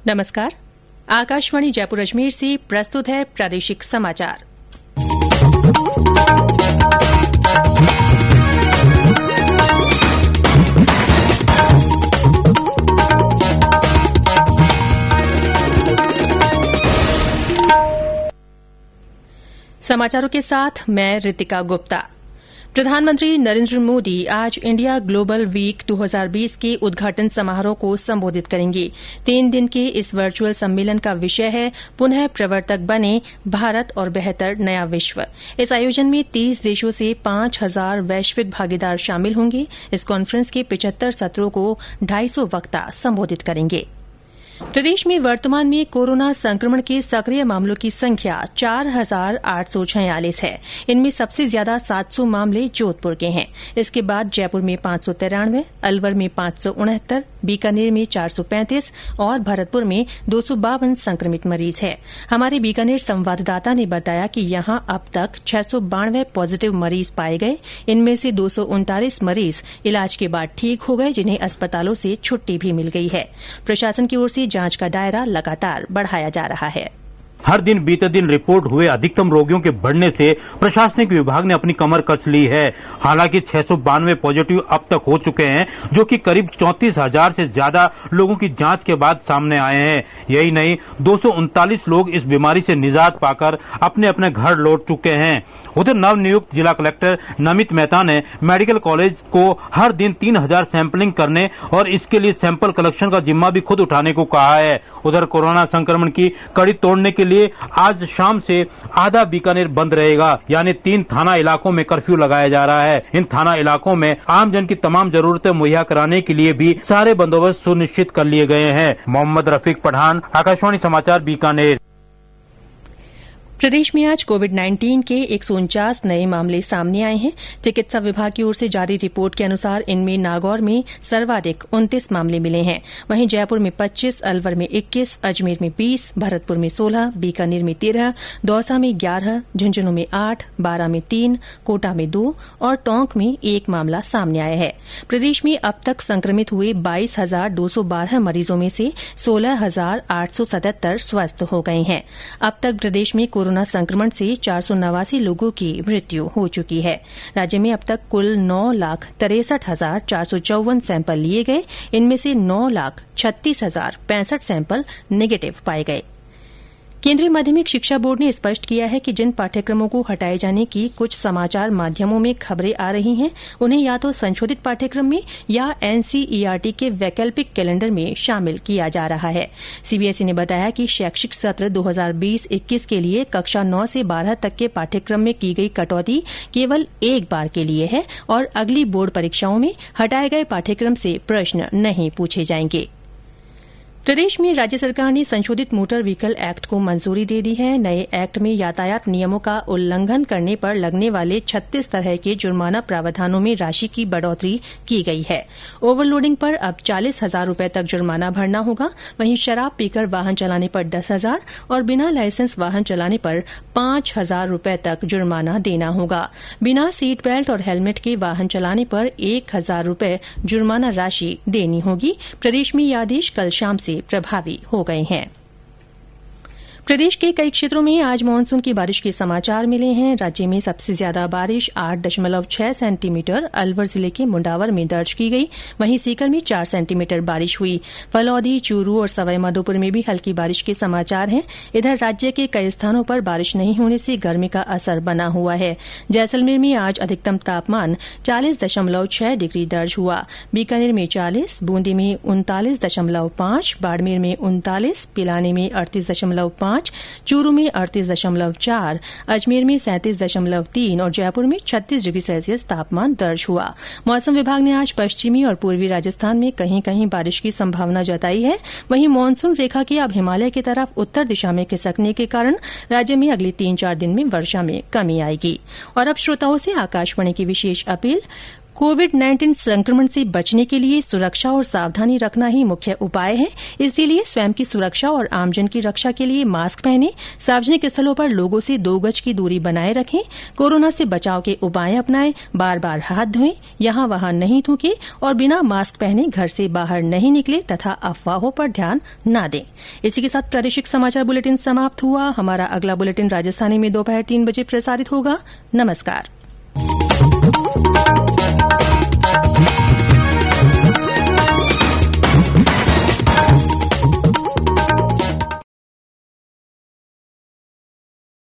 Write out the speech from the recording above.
नमस्कार। आकाशवाणी जयपुर अजमेर से प्रस्तुत है प्रादेशिक समाचार। समाचारों के साथ मैं रितिका गुप्ता। प्रधानमंत्री नरेंद्र मोदी आज इंडिया ग्लोबल वीक 2020 के उद्घाटन समारोह को संबोधित करेंगे। 3 दिन के इस वर्चुअल सम्मेलन का विषय है पुनः प्रवर्तक बने भारत और बेहतर नया विश्व। इस आयोजन में 30 देशों से 5000 वैश्विक भागीदार शामिल होंगे। इस कॉन्फ्रेंस के 75 सत्रों को 250 वक्ता संबोधित करेंगे। प्रदेश में वर्तमान में कोरोना संक्रमण के सक्रिय मामलों की संख्या 4846 है। इनमें सबसे ज्यादा 700 मामले जोधपुर के हैं। इसके बाद जयपुर में 593, अलवर में 569, बीकानेर में 435 और भरतपुर में 252 संक्रमित मरीज हैं। हमारे बीकानेर संवाददाता ने बताया कि यहां अब तक 692 पॉजिटिव मरीज पाए गए। इनमें से 239 मरीज इलाज के बाद ठीक हो गए, जिन्हें अस्पतालों से छुट्टी भी मिल गई है। प्रशासन की ओर से जांच का दायरा लगातार बढ़ाया जा रहा है। हर दिन बीते दिन रिपोर्ट हुए अधिकतम रोगियों के बढ़ने से प्रशासनिक विभाग ने अपनी कमर कस ली है। हालांकि 692 पॉजिटिव अब तक हो चुके हैं, जो कि करीब 34,000 से ज्यादा लोगों की जांच के बाद सामने आए हैं। यही नहीं, 239 लोग इस बीमारी से निजात पाकर अपने अपने घर लौट चुके हैं। उधर नवनियुक्त जिला कलेक्टर नमित मेहता ने मेडिकल कॉलेज को हर दिन 3000 सैंपलिंग करने और इसके लिए सैंपल कलेक्शन का जिम्मा भी खुद उठाने को कहा है। उधर कोरोना संक्रमण की कड़ी तोड़ने के लिए आज शाम से आधा बीकानेर बंद रहेगा, यानी 3 थाना इलाकों में कर्फ्यू लगाया जा रहा है। इन थाना इलाकों में आमजन की तमाम जरूरतें मुहैया कराने के लिए भी सारे बंदोबस्त सुनिश्चित कर लिए गए हैं। मोहम्मद रफीक पठान, आकाशवाणी समाचार, बीकानेर। प्रदेश में आज कोविड-19 के 149 नए मामले सामने आए हैं। चिकित्सा विभाग की ओर से जारी रिपोर्ट के अनुसार इनमें नागौर में सर्वाधिक 29 मामले मिले हैं। वहीं जयपुर में 25, अलवर में 21, अजमेर में 20, भरतपुर में 16, बीकानेर में 13, दौसा में 11, झुंझुनू में 8, बारां में 3, कोटा में 2 और टोंक में 1 मामला सामने आया है। प्रदेश में अब तक संक्रमित हुए 22,212 मरीजों में से 16,877 स्वस्थ हो गए हैं। अब तक प्रदेश में कोरोना संक्रमण से 489 लोगों की मृत्यु हो चुकी है। राज्य में अब तक कुल 9,63,454 सैंपल लिए गए। इनमें से 9,36,065 सैंपल नेगेटिव पाए गए। केंद्रीय माध्यमिक शिक्षा बोर्ड ने स्पष्ट किया है कि जिन पाठ्यक्रमों को हटाए जाने की कुछ समाचार माध्यमों में खबरें आ रही हैं, उन्हें या तो संशोधित पाठ्यक्रम में या एनसीईआरटी के वैकल्पिक कैलेंडर में शामिल किया जा रहा है। सीबीएसई ने बताया कि शैक्षिक सत्र 2020-21 के लिए कक्षा 9 से 12 तक के पाठ्यक्रम में की गई कटौती केवल एक बार के लिए है और अगली बोर्ड परीक्षाओं में हटाए गए पाठ्यक्रम से प्रश्न नहीं पूछे जाएंगे। प्रदेश में राज्य सरकार ने संशोधित मोटर व्हीकल एक्ट को मंजूरी दे दी है। नए एक्ट में यातायात नियमों का उल्लंघन करने पर लगने वाले 36 तरह के जुर्माना प्रावधानों में राशि की बढ़ोतरी की गई है। ओवरलोडिंग पर अब 40,000 रूपये तक जुर्माना भरना होगा। वहीं शराब पीकर वाहन चलाने पर 10,000 और बिना लाइसेंस वाहन चलाने पर 5,000 रूपये तक जुर्माना देना होगा। बिना सीट बेल्ट और हेलमेट के वाहन चलाने पर 1,000 रूपये जुर्माना राशि देनी होगी। प्रदेश में ये आदेश कल शाम से प्रभावी हो गए हैं। प्रदेश के कई क्षेत्रों में आज मानसून की बारिश के समाचार मिले हैं। राज्य में सबसे ज्यादा बारिश 8.6 सेंटीमीटर अलवर जिले के मुंडावर में दर्ज की गई। वहीं सीकर में 4 सेंटीमीटर बारिश हुई। फलौदी, चूरू और सवाईमाधोपुर में भी हल्की बारिश के समाचार हैं। इधर राज्य के कई स्थानों पर बारिश नहीं होने से गर्मी का असर बना हुआ है। जैसलमेर में आज अधिकतम तापमान 40.6 डिग्री दर्ज हुआ। बीकानेर में 40, बूंदी में 39.5, बाड़मेर में 39, पिलानी में 38.5, चूरू में 38.4, अजमेर में 37.3 और जयपुर में 36 डिग्री सेल्सियस तापमान दर्ज हुआ। मौसम विभाग ने आज पश्चिमी और पूर्वी राजस्थान में कहीं कहीं बारिश की संभावना जताई है। वहीं मानसून रेखा के अब हिमालय की तरफ उत्तर दिशा में खिसकने के कारण राज्य में अगले 3-4 दिन में वर्षा में कमी आएगी। और अब श्रोताओं से आकाशवाणी की विशेष अपील। कोविड-19 संक्रमण से बचने के लिए सुरक्षा और सावधानी रखना ही मुख्य उपाय है। इसलिए स्वयं की सुरक्षा और आमजन की रक्षा के लिए मास्क पहनें, सार्वजनिक स्थलों पर लोगों से 2 गज की दूरी बनाए रखें, कोरोना से बचाव के उपाय अपनाएं, बार-बार हाथ धोएं, यहां वहां नहीं थूकें और बिना मास्क पहने घर से बाहर नहीं निकले तथा अफवाहों पर ध्यान न दें। इसी के साथ प्रादेशिक समाचार बुलेटिन समाप्त हुआ। हमारा अगला बुलेटिन राजस्थानी में दोपहर 3 बजे प्रसारित होगा। नमस्कार।